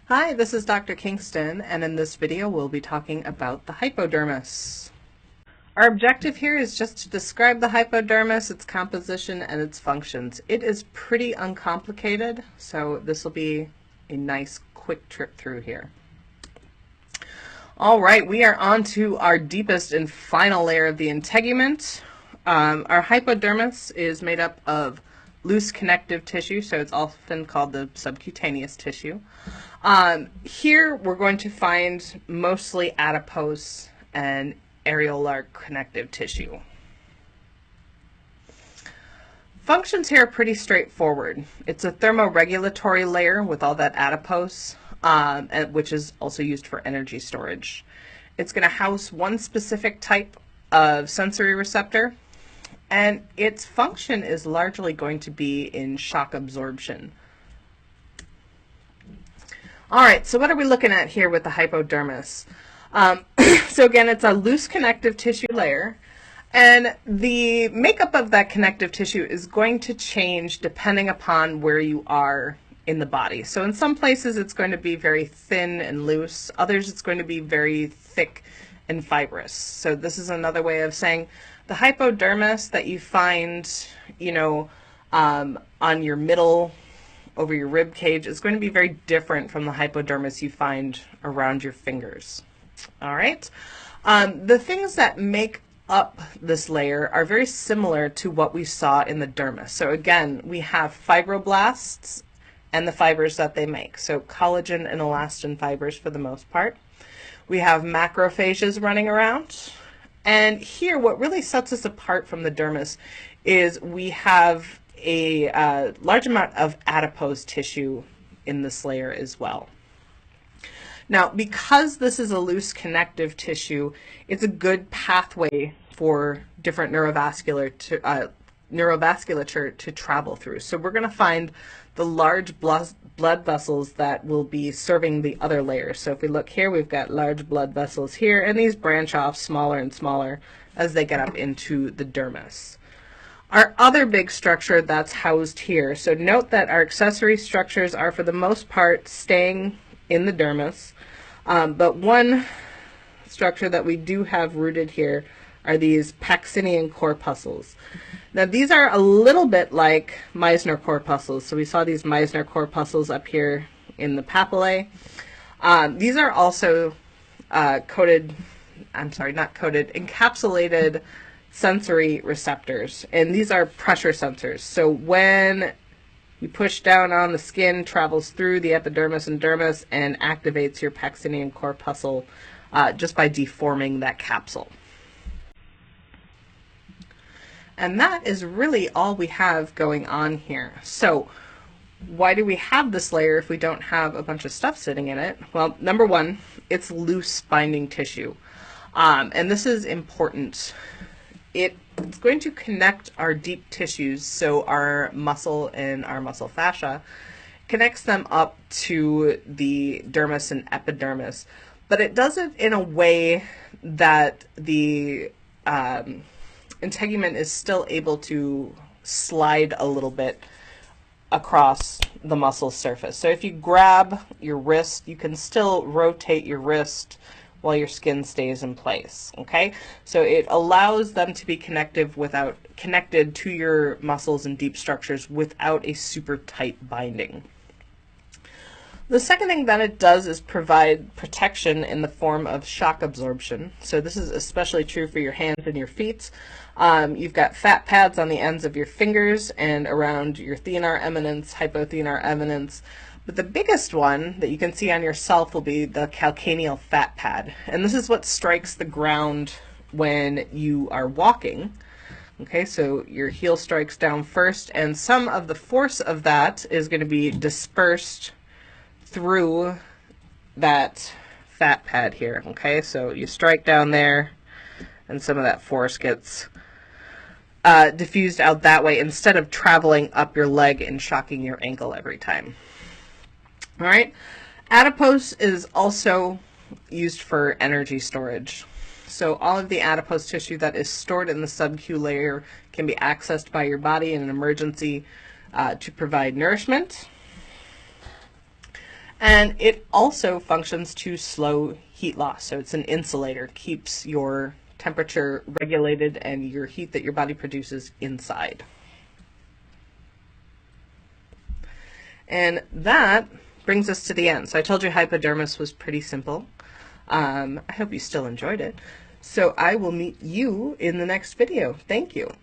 Hi, this is Dr. Kingston, and in this video we'll be talking about the hypodermis. Our objective here is just to describe the hypodermis, its composition, and its functions. It is pretty uncomplicated, so this will be a nice quick trip through here. All right, we are on to our deepest and final layer of the integument. Our hypodermis is made up of loose connective tissue, so it's often called the subcutaneous tissue. Here we're going to find mostly adipose and areolar connective tissue. Functions here are pretty straightforward. It's a thermoregulatory layer with all that adipose, which is also used for energy storage. It's going to house one specific type of sensory receptor, and its function is largely going to be in shock absorption. All right, so what are we looking at here with the hypodermis? So again, it's a loose connective tissue layer, and the makeup of that connective tissue is going to change depending upon where you are in the body. So in some places it's going to be very thin and loose, others it's going to be very thick and fibrous. So this is another way of saying the hypodermis that you find, on your middle over your rib cage is going to be very different from the hypodermis you find around your fingers. All right. The things that make up this layer are very similar to what we saw in the dermis. So again, we have fibroblasts and the fibers that they make. So collagen and elastin fibers for the most part. We have macrophages running around. And here, what really sets us apart from the dermis is we have a large amount of adipose tissue in this layer as well. Now, because this is a loose connective tissue, it's a good pathway for different neurovasculature to travel through. So we're going to find the large blood vessels that will be serving the other layers. So if we look here, we've got large blood vessels here, and these branch off smaller and smaller as they get up into the dermis. Our other big structure that's housed here, so note that our accessory structures are for the most part staying in the dermis, but one structure that we do have rooted here are these Paxinian corpuscles. Now these are a little bit like Meissner corpuscles. So we saw these Meissner corpuscles up here in the papillae. These are also encapsulated sensory receptors, and these are pressure sensors. So when you push down on the skin, travels through the epidermis and dermis and activates your Paxinian corpuscle just by deforming that capsule. And that is really all we have going on here. So why do we have this layer if we don't have a bunch of stuff sitting in it? Well, number one, it's loose binding tissue. And this is important. It's going to connect our deep tissues, so our muscle and our muscle fascia, connects them up to the dermis and epidermis. But it does it in a way that the integument is still able to slide a little bit across the muscle surface. So if you grab your wrist, you can still rotate your wrist while your skin stays in place, okay? So it allows them to be connected to your muscles and deep structures without a super tight binding. The second thing that it does is provide protection in the form of shock absorption. So this is especially true for your hands and your feet. You've got fat pads on the ends of your fingers and around your thenar eminence, hypothenar eminence. But the biggest one that you can see on yourself will be the calcaneal fat pad. And this is what strikes the ground when you are walking. Okay, so your heel strikes down first, and some of the force of that is going to be dispersed through that fat pad here. Okay, so you strike down there, and some of that force gets diffused out that way instead of traveling up your leg and shocking your ankle every time. All right, adipose is also used for energy storage. So all of the adipose tissue that is stored in the sub-Q layer can be accessed by your body in an emergency to provide nourishment. And it also functions to slow heat loss. So it's an insulator, keeps your temperature regulated and your heat that your body produces inside. And that brings us to the end. So I told you hypodermis was pretty simple. I hope you still enjoyed it. So I will meet you in the next video. Thank you.